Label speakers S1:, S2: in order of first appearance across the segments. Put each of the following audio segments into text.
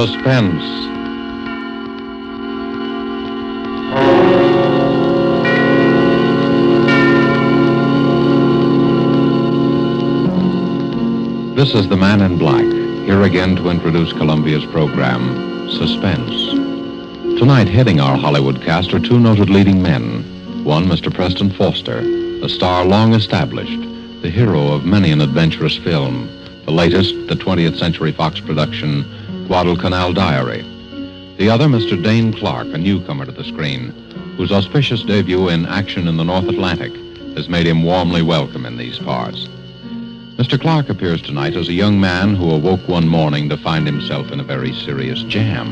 S1: Suspense. This is the Man in Black, here again to introduce Columbia's program, Suspense. Tonight, heading our Hollywood cast are two noted leading men. One, Mr. Preston Foster, a star long established, the hero of many an adventurous film, the latest, the 20th Century Fox production, Guadalcanal Diary. The other, Mr. Dane Clark, a newcomer to the screen, whose auspicious debut in Action in the North Atlantic has made him warmly welcome in these parts. Mr. Clark appears tonight as a young man who awoke one morning to find himself in a very serious jam.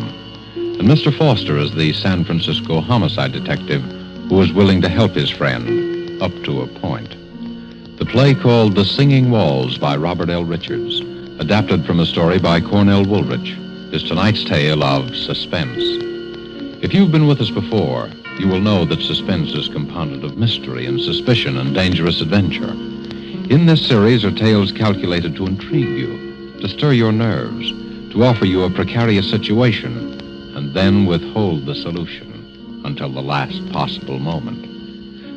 S1: And Mr. Foster is the San Francisco homicide detective who is willing to help his friend, up to a point. The play called The Singing Walls by Robert L. Richards, adapted from a story by Cornell Woolrich, is tonight's tale of suspense. If you've been with us before, you will know that suspense is compounded of mystery and suspicion and dangerous adventure. In this series are tales calculated to intrigue you, to stir your nerves, to offer you a precarious situation, and then withhold the solution until the last possible moment.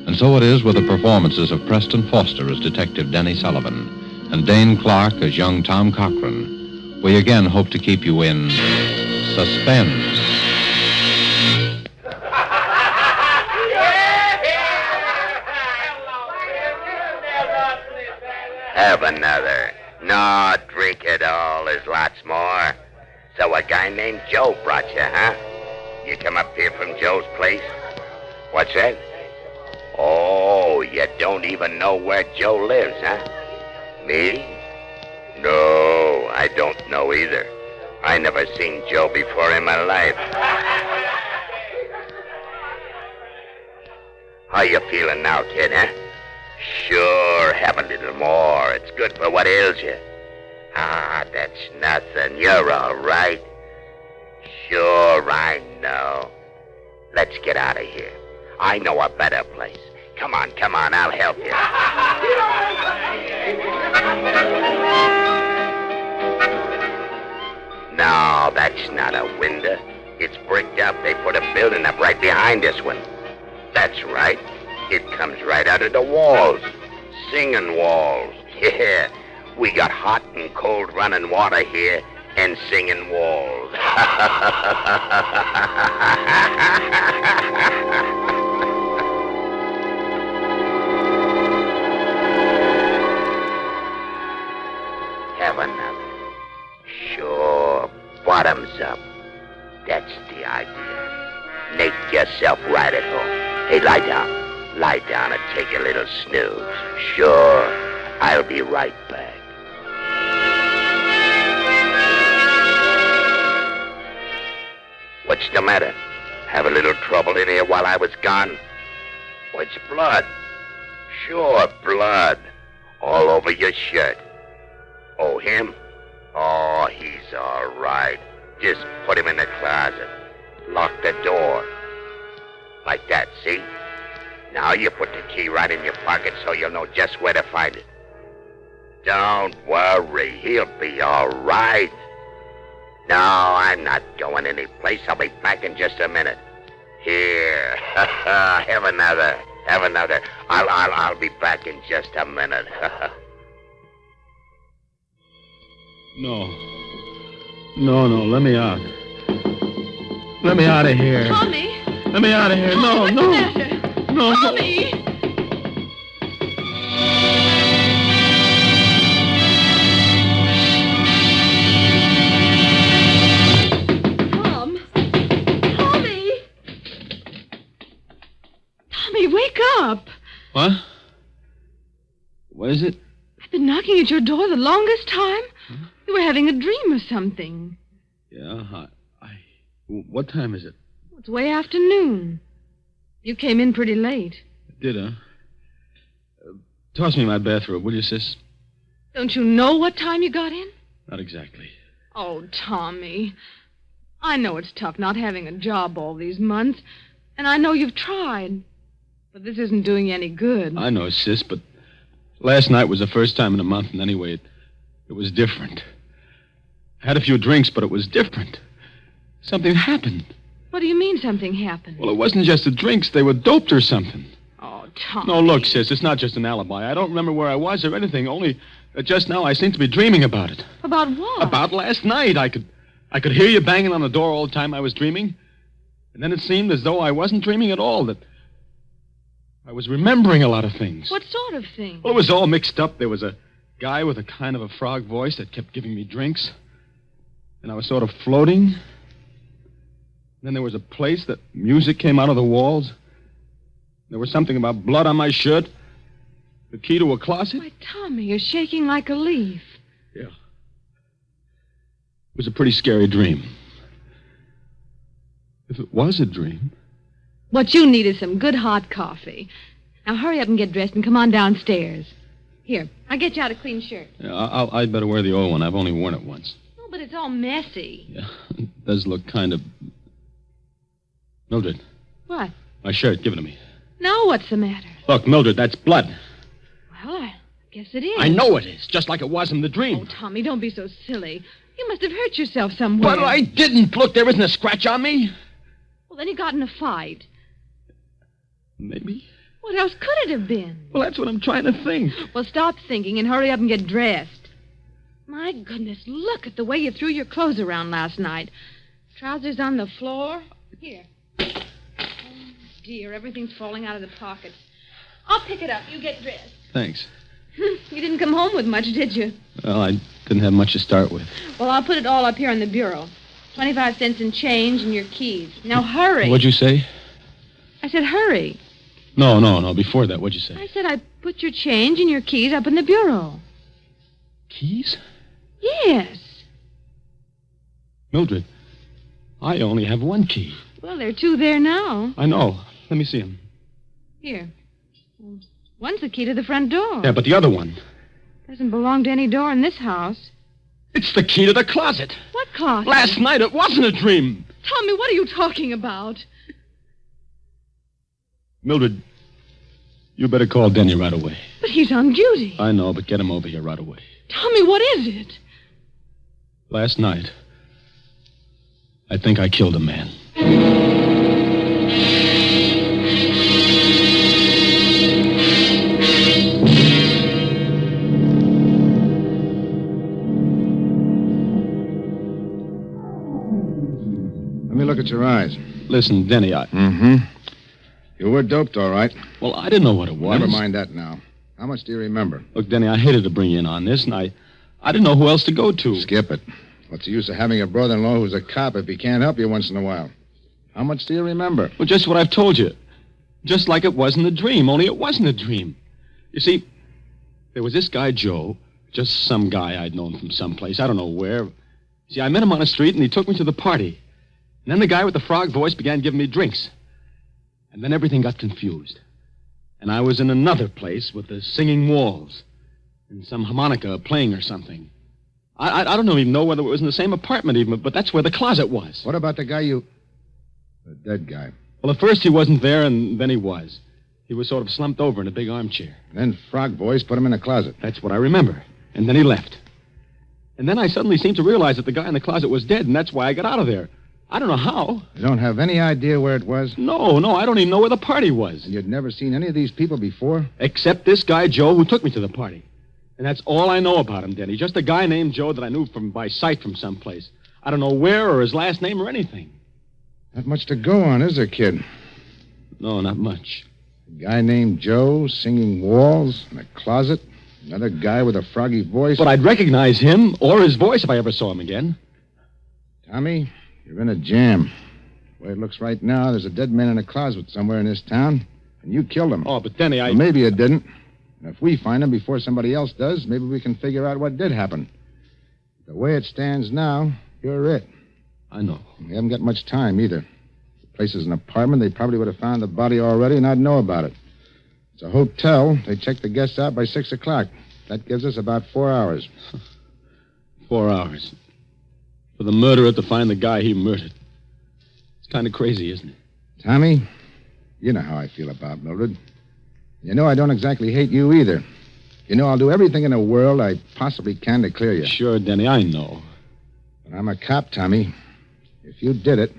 S1: And so it is with the performances of Preston Foster as Detective Denny Sullivan and Dane Clark as young Tom Cochran. We again hope to keep you in suspense.
S2: Have another. No, drink it all. There's lots more. So a guy named Joe brought you, huh? You come up here from Joe's place? What's that? Oh, you don't even know where Joe lives, huh? Me? No, I don't know either. I never seen Joe before in my life. How you feeling now, kid, huh? Sure, have a little more. It's good for what ails you. Ah, that's nothing. You're all right. Sure, I know. Let's get out of here. I know a better place. Come on, I'll help you. No, that's not a window. It's bricked up. They put a building up right behind this one. That's right. It comes right out of the walls. Singing walls. Yeah, we got hot and cold running water here and singing walls. Have another. Sure, bottoms up. That's the idea. Make yourself right at home. Hey, lie down. Lie down and take a little snooze. Sure, I'll be right back. What's the matter? Have a little trouble in here while I was gone? What's blood? Sure, blood. All over your shirt. Oh, him? Oh, he's all right. Just put him in the closet. Lock the door. Like that, see? Now you put the key right in your pocket so you'll know just where to find it. Don't worry, he'll be all right. No, I'm not going anyplace. I'll be back in just a minute. Here, have another. I'll be back in just a minute.
S3: No, let me out. Let me out of here.
S4: Tommy!
S3: Let me out of here.
S4: Tommy,
S3: No.
S4: what's the matter?
S3: No.
S4: Tommy! Tom! Tommy! Tommy, wake up!
S3: What? What is it?
S4: I've been knocking at your door the longest time. Huh? You were having a dream or something.
S3: Yeah, what time is it?
S4: It's way after noon. You came in pretty late.
S3: Did I? Toss me my bathrobe, will you, sis?
S4: Don't you know what time you got in?
S3: Not exactly.
S4: Oh, Tommy. I know it's tough not having a job all these months, and I know you've tried. But this isn't doing you any good.
S3: I know, sis, but last night was the first time in a month, and anyway, it was different. I had a few drinks, but it was different. Something happened.
S4: What do you mean something happened?
S3: Well, it wasn't just the drinks. They were doped or something.
S4: Oh, Tommy.
S3: No, look, sis, it's not just an alibi. I don't remember where I was or anything, only that just now I seem to be dreaming about it.
S4: About what?
S3: About last night. I could hear you banging on the door all the time I was dreaming. And then it seemed as though I wasn't dreaming at all, that I was remembering a lot of things.
S4: What sort of thing?
S3: Well, it was all mixed up. There was a guy with a kind of a frog voice that kept giving me drinks. And I was sort of floating. Then there was a place that music came out of the walls. There was something about blood on my shirt. The key to a closet.
S4: Why, Tommy, you're shaking like a leaf.
S3: Yeah. It was a pretty scary dream. If it was a dream.
S4: What you need is some good hot coffee. Now hurry up and get dressed and come on downstairs. Here, I'll get you out a clean shirt.
S3: Yeah, I'd better wear the old one. I've only worn it once.
S4: Oh, but it's all messy.
S3: Yeah, it does look kind of... Mildred.
S4: What?
S3: My shirt, give it to me.
S4: Now what's the matter?
S3: Look, Mildred, that's blood.
S4: Well, I guess it is.
S3: I know it is, just like it was in the dream.
S4: Oh, Tommy, don't be so silly. You must have hurt yourself somewhere.
S3: But I didn't. Look, there isn't a scratch on me.
S4: Well, then you got in a fight.
S3: Maybe.
S4: What else could it have been?
S3: Well, that's what I'm trying to think.
S4: Well, stop thinking and hurry up and get dressed. My goodness, look at the way you threw your clothes around last night. Trousers on the floor. Here. Oh, dear, everything's falling out of the pockets. I'll pick it up. You get dressed.
S3: Thanks.
S4: You didn't come home with much, did you?
S3: Well, I didn't have much to start with.
S4: Well, I'll put it all up here on the bureau. 25 cents in change and your keys. Now, hurry.
S3: What'd you say?
S4: I said hurry.
S3: No. Before that, what'd you say?
S4: I said I put your change and your keys up in the bureau.
S3: Keys?
S4: Yes.
S3: Mildred, I only have one key.
S4: Well, there are two there now.
S3: I know. Let me see them.
S4: Here. One's the key to the front door.
S3: Yeah, but the other one.
S4: Doesn't belong to any door in this house.
S3: It's the key to the closet.
S4: What closet?
S3: Last night it wasn't a dream.
S4: Tommy, what are you talking about?
S3: Mildred, you better call Denny right away.
S4: But he's on duty.
S3: I know, but get him over here right away.
S4: Tommy, what is it?
S3: Last night, I think I killed a man.
S5: Let me look at your eyes.
S3: Listen, Denny,
S5: Mm-hmm. You were doped, all right.
S3: Well, I didn't know what it was.
S5: Never mind that now. How much do you remember?
S3: Look, Denny, I hated to bring you in on this, and I didn't know who else to go to.
S5: Skip it. What's the use of having a brother-in-law who's a cop if he can't help you once in a while? How much do you remember?
S3: Well, just what I've told you. Just like it was in the dream, only it wasn't a dream. You see, there was this guy, Joe, just some guy I'd known from someplace, I don't know where. See, I met him on the street, and he took me to the party. And then the guy with the frog voice began giving me drinks. And then everything got confused. And I was in another place with the singing walls and some harmonica playing or something. I don't even know whether it was in the same apartment even, but that's where the closet was.
S5: What about the guy The dead guy.
S3: Well, at first he wasn't there, and then he was. He was sort of slumped over in a big armchair.
S5: Then Frog Boys put him in a closet.
S3: That's what I remember. And then he left. And then I suddenly seemed to realize that the guy in the closet was dead, and that's why I got out of there. I don't know how.
S5: You don't have any idea where it was?
S3: No, I don't even know where the party was.
S5: And you'd never seen any of these people before?
S3: Except this guy, Joe, who took me to the party. And that's all I know about him, Denny. Just a guy named Joe that I knew by sight from someplace. I don't know where or his last name or anything.
S5: Not much to go on, is there, kid?
S3: No, not much.
S5: A guy named Joe, singing walls, in a closet. Another guy with a froggy voice.
S3: But I'd recognize him or his voice if I ever saw him again.
S5: Tommy, you're in a jam. The way it looks right now, there's a dead man in a closet somewhere in this town, and you killed him.
S3: Oh, but Denny,
S5: Well, maybe you didn't. And if we find him before somebody else does, maybe we can figure out what did happen. The way it stands now, you're it.
S3: I know.
S5: We haven't got much time, either. If the place is an apartment, they probably would have found the body already, and I'd know about it. It's a hotel. They check the guests out by 6 o'clock. That gives us about 4 hours.
S3: 4 hours. For the murderer to find the guy he murdered. It's kind of crazy, isn't it?
S5: Tommy, you know how I feel about Mildred. You know I don't exactly hate you either. You know I'll do everything in the world I possibly can to clear you.
S3: Sure, Denny, I know.
S5: But I'm a cop, Tommy. If you did it,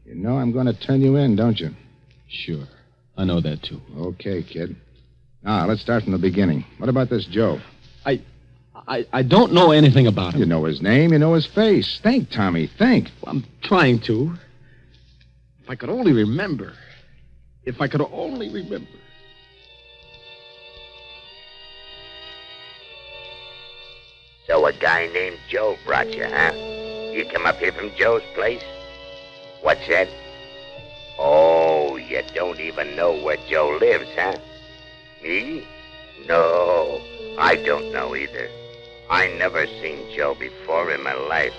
S5: you know I'm going to turn you in, don't you?
S3: Sure. I know that, too.
S5: Okay, kid. Now, let's start from the beginning. What about this Joe?
S3: I don't know anything about him.
S5: You know his name, you know his face. Think, Tommy, think.
S3: I'm trying to. If I could only remember. If I could only remember.
S2: So a guy named Joe brought you, huh? You come up here from Joe's place? What's that? Oh, you don't even know where Joe lives, huh? Me? No, I don't know either. I never seen Joe before in my life.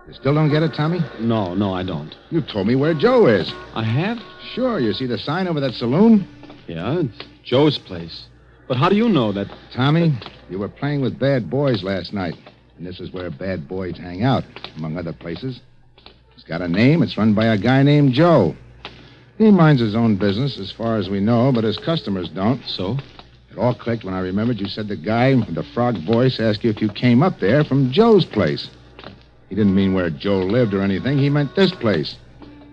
S5: You still don't get it, Tommy?
S3: No, I don't.
S5: You told me where Joe is.
S3: I have?
S5: Sure, you see the sign over that saloon?
S3: Yeah, it's Joe's place. But how do you know that?
S5: Tommy, you were playing with bad boys last night. And this is where bad boys hang out, among other places. It's got a name. It's run by a guy named Joe. He minds his own business, as far as we know, but his customers don't.
S3: So?
S5: It all clicked when I remembered you said the guy with the frog voice asked you if you came up there from Joe's place. He didn't mean where Joe lived or anything. He meant this place.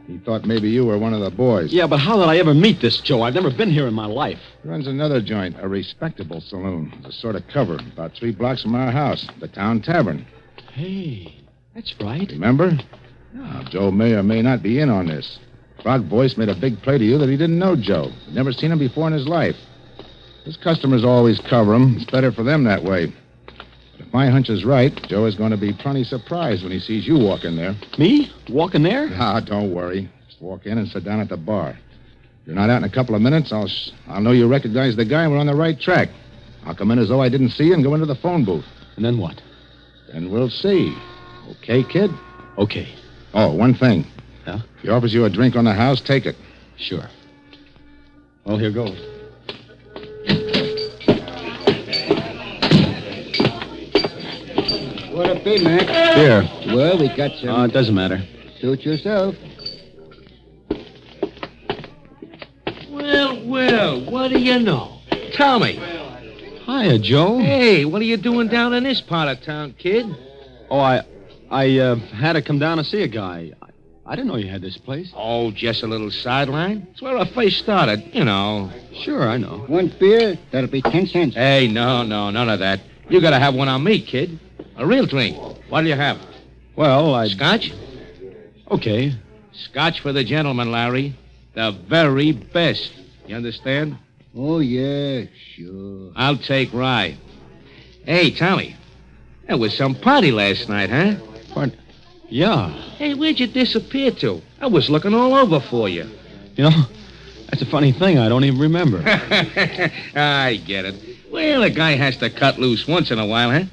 S5: He thought maybe you were one of the boys.
S3: Yeah, but how did I ever meet this Joe? I've never been here in my life.
S5: He runs another joint, a respectable saloon. It's a sort of cover, about 3 blocks from our house, the Town Tavern.
S3: Hey, that's right.
S5: Remember? Now, Joe may or may not be in on this. Frog Voice made a big play to you that he didn't know Joe. He'd never seen him before in his life. His customers always cover him. It's better for them that way. But if my hunch is right, Joe is going to be plenty surprised when he sees you walk in there.
S3: Me? Walking there?
S5: Ah, don't worry. Just walk in and sit down at the bar. If you're not out in a couple of minutes, I'll know you recognize the guy and we're on the right track. I'll come in as though I didn't see you and go into the phone booth.
S3: And then what?
S5: Then we'll see. Okay, kid?
S3: Okay.
S5: Oh, one thing.
S3: Yeah?
S5: If he offers you a drink on the house, take it.
S3: Sure. Well, here goes.
S6: What'll it be, Mac?
S3: Here.
S6: Well, we got some.
S3: It doesn't matter.
S6: Suit yourself.
S7: Well, what do you know? Tell me.
S3: Hiya, Joe.
S7: Hey, what are you doing down in this part of town, kid?
S3: Oh, I had to come down to see a guy. I didn't know you had this place.
S7: Oh, just a little sideline. It's where I first started, you know.
S3: Sure, I know.
S6: One beer, that'll be 10 cents.
S7: Hey, no, none of that. You gotta have one on me, kid. A real drink. What'll you have?
S3: Well,
S7: Scotch?
S3: Okay.
S7: Scotch for the gentleman, Larry. The very best. You understand?
S6: Oh, yeah, sure.
S7: I'll take rye. Hey, Tommy. There was some party last night, huh?
S3: Yeah.
S7: Hey, where'd you disappear to? I was looking all over for you.
S3: You know, that's a funny thing. I don't even remember.
S7: I get it. Well, a guy has to cut loose once in a while, huh?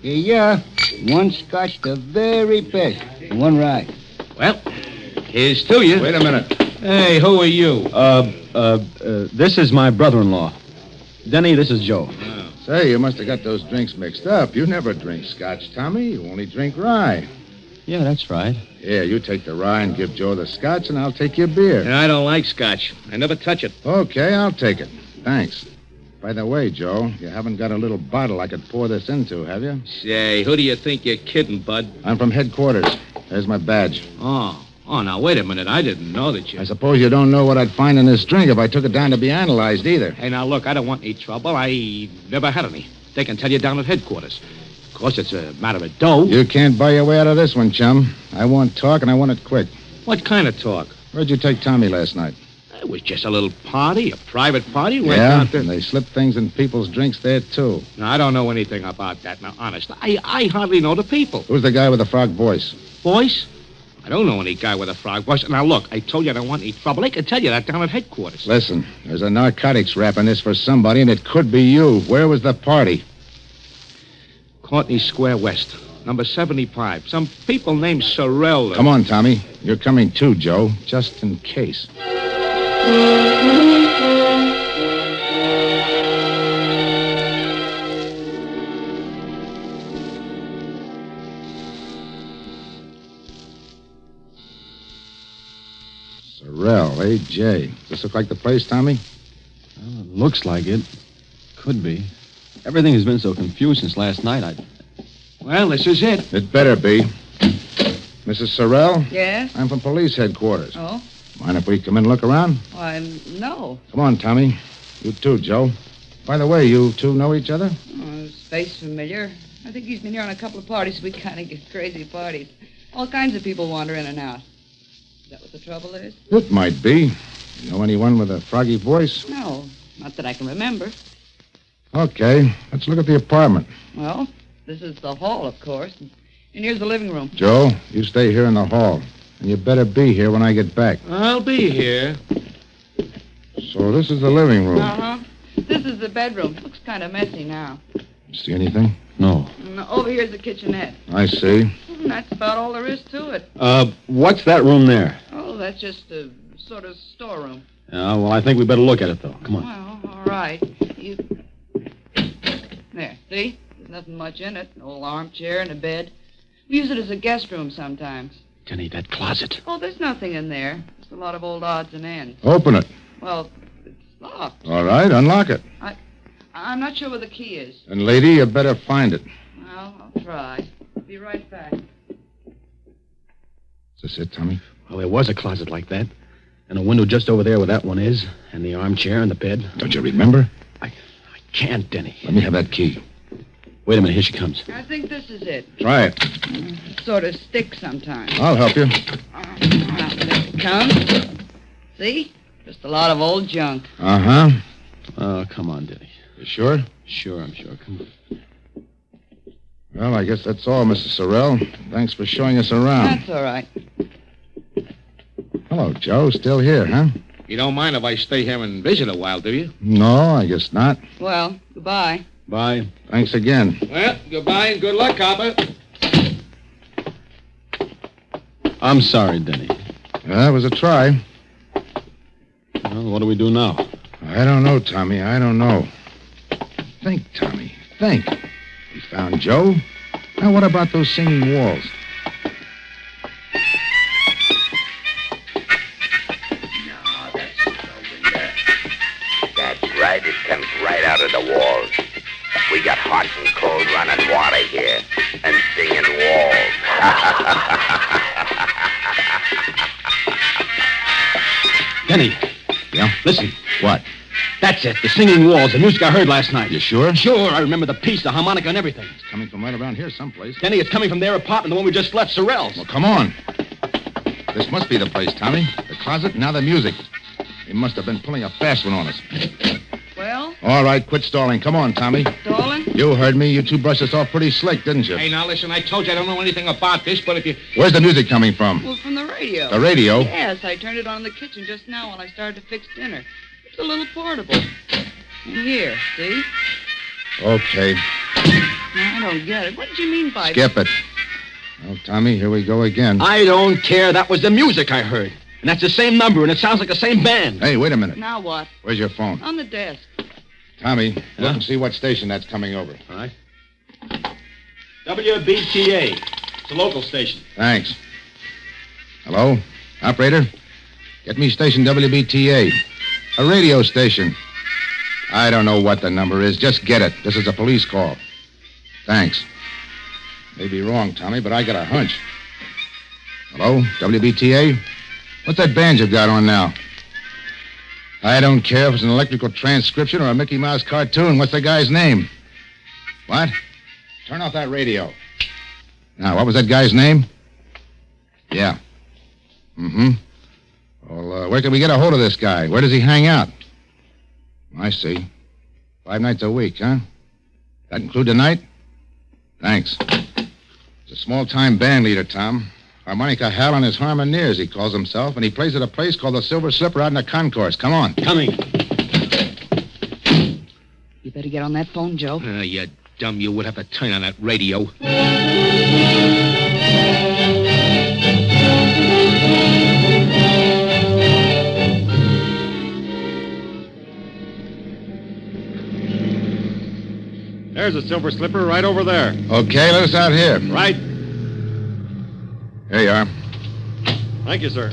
S6: Yeah. One Scotch, the very best. And one rye.
S7: Well, here's to you.
S5: Wait a minute.
S7: Hey, who are you?
S3: This is my brother-in-law. Denny, this is Joe.
S5: Say, you must have got those drinks mixed up. You never drink scotch, Tommy. You only drink rye.
S3: Yeah, that's right.
S5: Yeah, you take the rye and give Joe the scotch, and I'll take your beer.
S7: I don't like scotch. I never touch it.
S5: Okay, I'll take it. Thanks. By the way, Joe, you haven't got a little bottle I could pour this into, have you?
S7: Say, who do you think you're kidding, bud?
S5: I'm from headquarters. There's my badge.
S7: Oh, now, wait a minute. I didn't know that you...
S5: I suppose you don't know what I'd find in this drink if I took it down to be analyzed either.
S7: Hey, now, look, I don't want any trouble. I never had any. They can tell you down at headquarters. Of course, it's a matter of dough.
S5: You can't buy your way out of this one, chum. I want talk, and I want it quick.
S7: What kind of talk?
S5: Where'd you take Tommy last night?
S7: It was just a little party, a private party. Went
S5: Yeah,
S7: out there.
S5: and they slip things in people's drinks there, too.
S7: Now, I don't know anything about that. Now, honest, I hardly know the people.
S5: Who's the guy with the frog voice?
S7: Voice? I don't know any guy with a frog voice. Now, look, I told you I don't want any trouble. They can tell you that down at headquarters.
S5: Listen, there's a narcotics rap in this for somebody, and it could be you. Where was the party?
S7: Courtney Square West, number 75. Some people named Sorrell.
S5: Come on, Tommy. You're coming too, Joe, just in case. Sorrel, A.J. Does this look like the place, Tommy?
S3: Well, it looks like it. Could be. Everything has been so confused since last night,
S7: Well, this is it.
S5: It better be. Mrs. Sorrel?
S8: Yes?
S5: I'm from police headquarters.
S8: Oh?
S5: Mind if we come in and look around?
S8: Why, no.
S5: Come on, Tommy. You too, Joe. By the way, you two know each other?
S8: Oh, his face familiar. I think he's been here on a couple of parties. We kind of get crazy parties. All kinds of people wander in and out. Is that what the trouble is?
S5: It might be. You know anyone with a froggy voice?
S8: No, not that I can remember.
S5: Okay, let's look at the apartment.
S8: Well, this is the hall, of course. And here's the living room.
S5: Joe, you stay here in the hall. And you better be here when I get back.
S7: I'll be here.
S5: So this is the living room.
S8: Uh-huh. This is the bedroom. Looks kind of messy now.
S5: See anything?
S3: No.
S8: And over here's the kitchenette.
S5: I see.
S8: And that's about all there is to it.
S3: What's that room there?
S8: Oh, that's just a sort of storeroom.
S3: Well, I think we better look at it, though. Come on.
S8: Well, all right. There, see? There's nothing much in it. An old armchair and a bed. We use it as a guest room sometimes.
S3: Denny, that closet.
S8: Oh, there's nothing in there. Just a lot of old odds and ends.
S5: Open it.
S8: Well, it's locked.
S5: All right, unlock it.
S8: I'm not sure where the key is.
S5: And, lady, you better find it.
S8: Well, I'll try. Be right back.
S5: Is this it, Tommy?
S3: Well, there was a closet like that. And a window just over there where that one is. And the armchair and the bed.
S5: Don't you remember?
S3: I can't, Denny.
S5: Let me have that key.
S3: Wait a minute. Here she comes.
S8: I think this is it.
S5: Try it.
S8: It sort of sticks sometimes.
S5: I'll help you.
S8: Now, there it comes. See? Just a lot of old junk.
S5: Uh-huh.
S3: Oh, come on, Denny.
S5: You sure?
S3: Sure, I'm sure. Come on.
S5: Well, I guess that's all, Mrs. Sorrel. Thanks for showing us around.
S8: That's all right.
S5: Hello, Joe. Still here, huh?
S7: You don't mind if I stay here and visit a while, do you?
S5: No, I guess not.
S8: Well, goodbye.
S3: Bye.
S5: Thanks again.
S7: Well, goodbye and good luck, copper.
S3: I'm sorry, Denny.
S5: That was a try.
S3: Well, what do we do now?
S5: I don't know, Tommy. I don't know. Think, Tommy. Think. We found Joe. Now, what about those singing walls?
S2: No, that's no window. That's right. It comes right out of the walls. We got hot and cold running water here. And singing walls.
S3: Denny.
S5: Yeah?
S3: Listen.
S5: What?
S3: That's it. The singing walls. The music I heard last night.
S5: You sure?
S3: Sure. I remember the piece, the harmonica and everything.
S5: It's coming from right around here someplace.
S3: Denny, it's coming from their apartment, the one we just left, Sorrel's.
S5: Well, come on. This must be the place, Tommy. The closet, now the music. They must have been pulling a fast one on us.
S8: Well,
S5: All right, quit stalling. Come on, Tommy.
S8: darling?
S5: You heard me. You two brushed us off pretty slick, didn't you?
S7: Hey, now listen, I told you I don't know anything about this, but if you...
S5: Where's the music coming from?
S8: Well, from the radio.
S5: The radio?
S8: Yes, I turned it on in the kitchen just now when I started to fix dinner. It's a little portable. And here, see?
S5: Okay.
S8: I don't get it. What did you mean by...
S5: Skip it. Well, Tommy, here we go again.
S3: I don't care. That was the music I heard. And that's the same number, and it sounds like the same band.
S5: Hey, wait a minute.
S8: Now what?
S5: Where's your phone?
S8: On the desk.
S5: Tommy, look and see what station that's coming over.
S3: All right. WBTA. It's a local station.
S5: Thanks. Hello? Operator? Get me station WBTA. A radio station. I don't know what the number is. Just get it. This is a police call. Thanks. May be wrong, Tommy, but I got a hunch. Hello? WBTA? What's that band you've got on now? I don't care if it's an electrical transcription or a Mickey Mouse cartoon. What's the guy's name? What? Turn off that radio. Now, what was that guy's name? Yeah. Mm-hmm. Well, where can we get a hold of this guy? Where does he hang out? I see. 5 nights a week, huh? That include tonight? Thanks. He's a small-time band leader, Tom. Harmonica Hal on his harmoniers, he calls himself, and he plays at a place called the Silver Slipper out in the concourse. Come on.
S3: Coming.
S8: You better get on that phone, Joe.
S7: You dumb, you would have to turn on that radio.
S3: There's a Silver Slipper right over there.
S5: Okay, let us out here.
S3: Right.
S5: Here you are.
S3: Thank you, sir.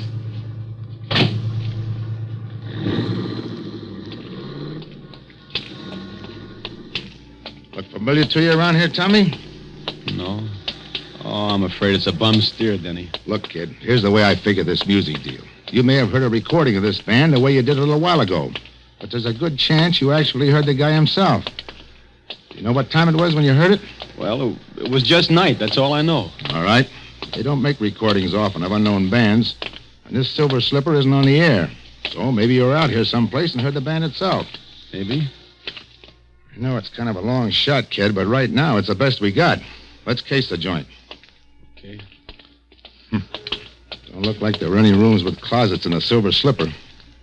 S5: Familiar to you around here, Tommy?
S3: No. Oh, I'm afraid it's a bum steer, Denny.
S5: Look, kid, here's the way I figure this music deal. You may have heard a recording of this band the way you did a little while ago, but there's a good chance you actually heard the guy himself. Do you know what time it was when you heard it?
S3: Well, it was just night. That's all I know.
S5: All right. They don't make recordings often of unknown bands, and this Silver Slipper isn't on the air. So maybe you were out here someplace and heard the band itself.
S3: Maybe.
S5: I know it's kind of a long shot, kid, but right now it's the best we got. Let's case the joint.
S3: Okay.
S5: Don't look like there were any rooms with closets in the Silver Slipper.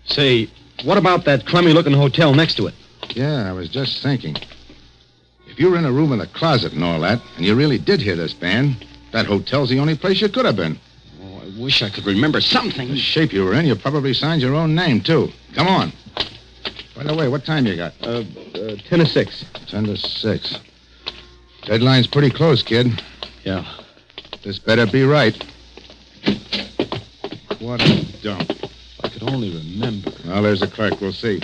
S7: Say, what about that crummy-looking hotel next to it?
S5: Yeah, I was just thinking. If you were in a room with a closet and all that, and you really did hear this band, that hotel's the only place you could have been.
S7: Oh, I wish I could remember something.
S5: The shape you were in, you probably signed your own name, too. Come on. By the way, what time you got?
S7: 10 to 6.
S5: 10 to 6. Deadline's pretty close, kid.
S3: Yeah.
S5: This better be right. What a dump.
S3: If I could only remember.
S5: Well, there's the clerk. We'll see.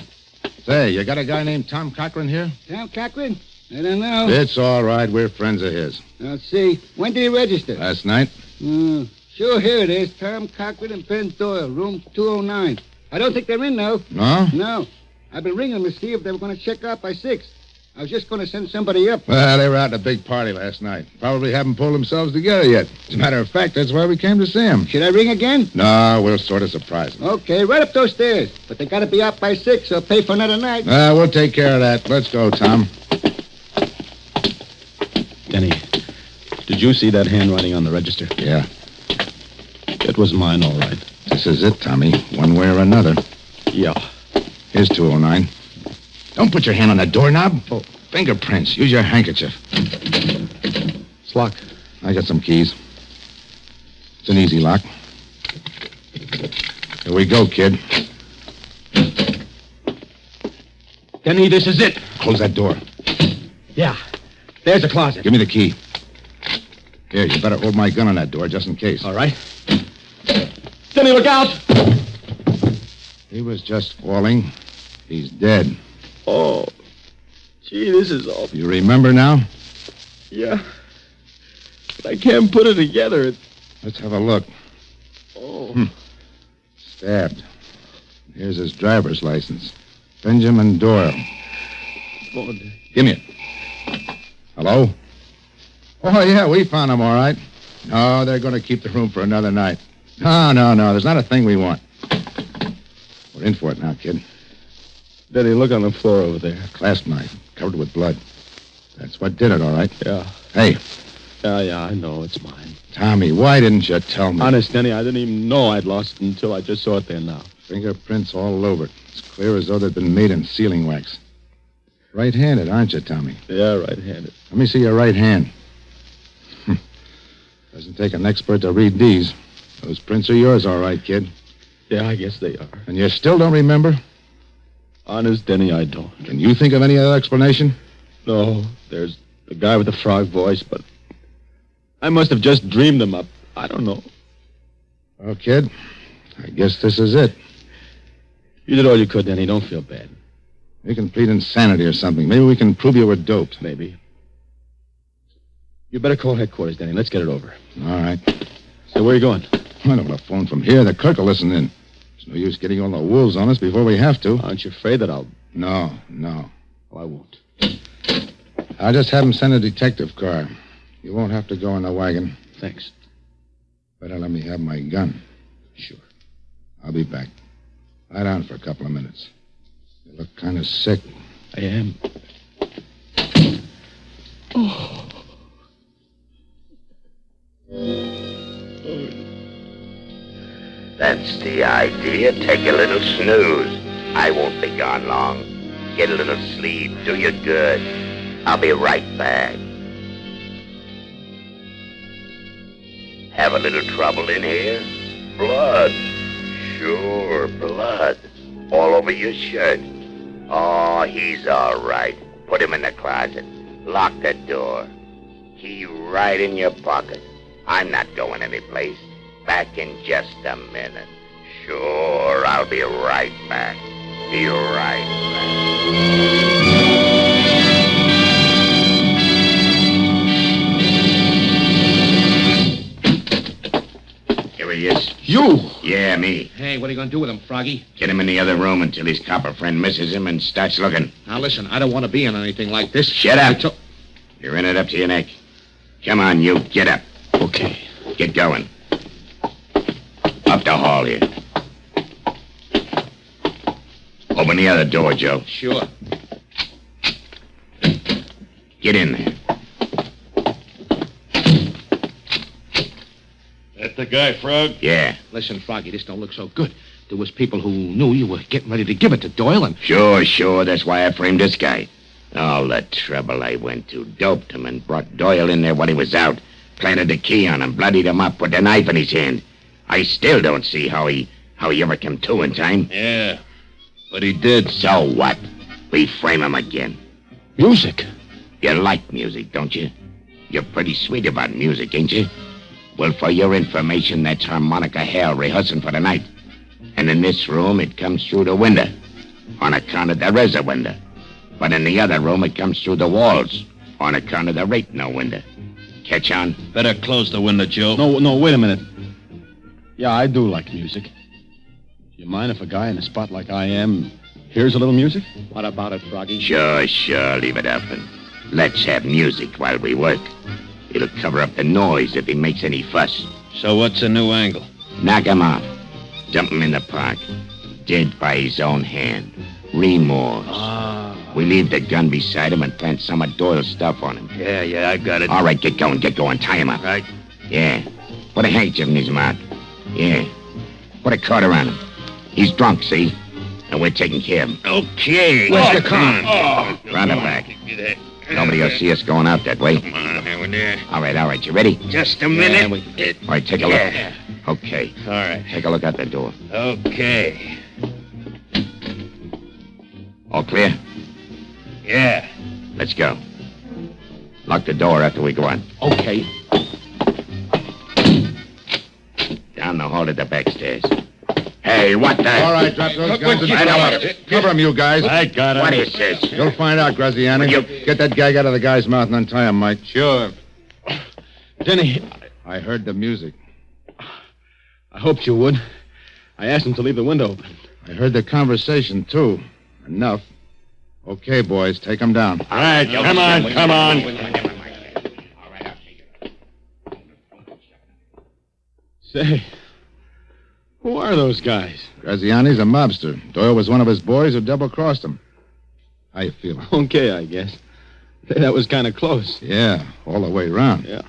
S5: Say, you got a guy named Tom Cochran here?
S6: Tom Cochran? I don't know.
S5: It's all right. We're friends of his.
S6: Let's see. When did he register?
S5: Last night?
S6: Sure, here it is. Tom Cochran and Ben Doyle, room 209. I don't think they're in, though.
S5: No?
S6: No. I've been ringing them to see if they were going to check out by 6. I was just going to send somebody up.
S5: Well, they were out at a big party last night. Probably haven't pulled themselves together yet. As a matter of fact, that's why we came to see him.
S6: Should I ring again?
S5: No, we'll sort of surprise them.
S6: Okay, right up those stairs. But they got to be out by 6 or pay for another night.
S5: We'll take care of that. Let's go, Tom.
S3: Denny, did you see that handwriting on the register?
S5: Yeah.
S3: It was mine, all right.
S5: This is it, Tommy. One way or another.
S3: Yeah.
S5: Here's 209. Don't put your hand on that doorknob. Oh, fingerprints. Use your handkerchief.
S3: It's locked.
S5: I got some keys. It's an easy lock. Here we go, kid.
S7: Denny, this is it.
S5: Close that door.
S7: Yeah. There's a closet.
S5: Give me the key. Here, you better hold my gun on that door just in case.
S7: All right. Denny, look out!
S5: He was just falling. He's dead.
S3: Oh, gee, this is awful.
S5: You remember now?
S3: Yeah. But I can't put it together.
S5: Let's have a look.
S3: Oh.
S5: Stabbed. Here's his driver's license. Benjamin Doyle.
S3: Oh,
S5: Give me it. Hello? Oh, yeah, we found him, all right. No, they're going to keep the room for another night. No. There's not a thing we want. We're in for it now, kid.
S3: Denny, look on the floor over there.
S5: Clasp knife, covered with blood. That's what did it, all right?
S3: Yeah.
S5: Hey.
S3: Yeah, I know. It's mine.
S5: Tommy, why didn't you tell me?
S3: Honest, Denny, I didn't even know I'd lost it until I just saw it there now.
S5: Fingerprints all over it. It's clear as though they'd been made in sealing wax. Right-handed, aren't you, Tommy?
S3: Yeah, right-handed.
S5: Let me see your right hand. Doesn't take an expert to read these. Those prints are yours, all right, kid.
S3: Yeah, I guess they are.
S5: And you still don't remember?
S3: Honest, Denny, I don't.
S5: Can you think of any other explanation?
S3: No, there's the guy with the frog voice, but I must have just dreamed them up. I don't know.
S5: Well, kid, I guess this is it.
S3: You did all you could, Denny. Don't feel bad.
S5: You can plead insanity or something. Maybe we can prove you were doped.
S3: Maybe. You better call headquarters, Denny. Let's get it over.
S5: All right.
S3: So where are you going?
S5: I don't want to phone from here. The clerk will listen in. There's no use getting all the wolves on us before we have to.
S3: Aren't you afraid that I'll...
S5: No.
S3: Oh, I won't.
S5: I'll just have him send a detective car. You won't have to go in the wagon.
S3: Thanks.
S5: Better let me have my gun.
S3: Sure.
S5: I'll be back. Lie down for a couple of minutes. You look kind of sick.
S3: I am.
S2: That's the idea. Take a little snooze. I won't be gone long. Get a little sleep. Do you good. I'll be right back. Have a little trouble in here? Blood. Sure, blood. All over your shirt. Oh, he's all right. Put him in the closet. Lock the door. Key right in your pocket. I'm not going anyplace. Back in just a minute. Sure, I'll be right back. Be right back. he is.
S3: You!
S2: Yeah, me.
S7: Hey, what are you going to do with him, Froggy?
S2: Get him in the other room until his copper friend misses him and starts looking.
S7: Now, listen, I don't want to be in anything like this.
S2: Shut up. You're in it up to your neck. Come on, you. Get up.
S3: Okay.
S2: Get going. Up the hall here. Open the other door, Joe.
S7: Sure.
S2: Get in there.
S9: That the guy, Frog?
S2: Yeah.
S7: Listen, Froggy, this don't look so good. There was people who knew you were getting ready to give it to Doyle, and...
S2: Sure. That's why I framed this guy. All the trouble I went to. Doped him and brought Doyle in there when he was out. Planted the key on him, bloodied him up, put the knife in his hand. I still don't see how he ever came to in time.
S9: Yeah, but he did.
S2: So what? We frame him again.
S3: Music?
S2: You like music, don't you? You're pretty sweet about music, ain't you? Well, for your information, that's harmonica hell rehearsing for the night. And in this room, it comes through the window. On account of there is a window. But in the other room, it comes through the walls. On account of there ain't no window. Catch on?
S9: Better close the window, Joe.
S3: No, wait a minute. Yeah, I do like music. You mind if a guy in a spot like I am hears a little music?
S7: What about it, Froggy?
S2: Sure. Leave it up and let's have music while we work. It'll cover up the noise if he makes any fuss.
S9: So what's a new angle?
S2: Knock him off. Dump him in the park. Dead by his own hand. Remorse. We leave the gun beside him and plant some of Doyle's stuff on him.
S9: Yeah, I got it.
S2: All right, get going. Tie him up.
S9: Right.
S2: Yeah. Put a handkerchief in his mouth. Yeah. Put a cord around him. He's drunk, see? And we're taking care of him.
S9: Okay.
S2: Where's the
S9: car?
S2: Round the back. Nobody will see us going out that way.
S9: Come on, over there.
S2: All right. You ready?
S9: Just a minute.
S2: All right, take a look. Okay.
S9: All right.
S2: Take a look out the door.
S9: Okay.
S2: All clear?
S9: Yeah.
S2: Let's go. Lock the door after we go on.
S7: Okay.
S2: Down the hall to the back stairs. Hey, what the...
S5: All right, drop those guns and
S2: I know
S5: cover him, you guys.
S9: I got
S2: What
S9: it.
S2: is this?
S5: You'll find out, Graziani. Get that gag out of the guy's mouth and untie him, Mike.
S9: Sure.
S3: Denny,
S5: I heard the music.
S3: I hoped you would. I asked him to leave the window open.
S5: I heard the conversation, too. Enough. Okay, boys, take him down.
S9: All right, come on.
S3: Say, who are those guys?
S5: Graziani's a mobster. Doyle was one of his boys who double-crossed him. How you feeling?
S3: Okay, I guess. Say, that was kind of close.
S5: Yeah, all the way around.
S3: Yeah.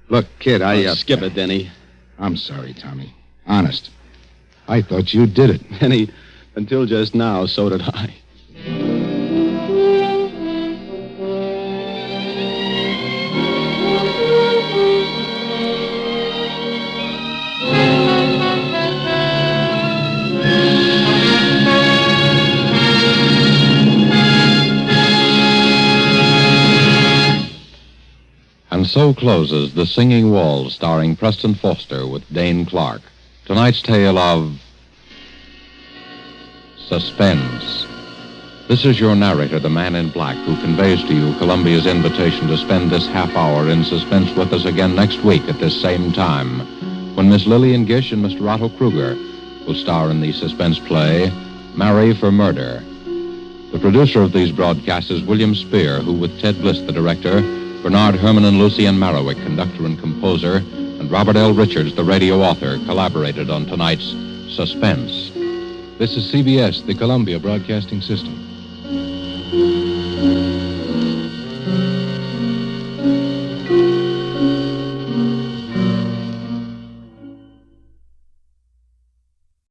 S5: Look, kid,
S3: Skip it, Denny.
S5: I'm sorry, Tommy. Honest. I thought you did it.
S3: Denny, until just now, so did I.
S1: And so closes The Singing Walls, starring Preston Foster with Dane Clark. Tonight's tale of Suspense. This is your narrator, the man in black, who conveys to you Columbia's invitation to spend this half hour in suspense with us again next week at this same time, when Miss Lillian Gish and Mr. Otto Kruger will star in the suspense play, Marry for Murder. The producer of these broadcasts is William Spear, who, with Ted Bliss, the director, Bernard Herman and Lucien Marowik, conductor and composer, and Robert L. Richards, the radio author, collaborated on tonight's Suspense. This is CBS, the Columbia Broadcasting System.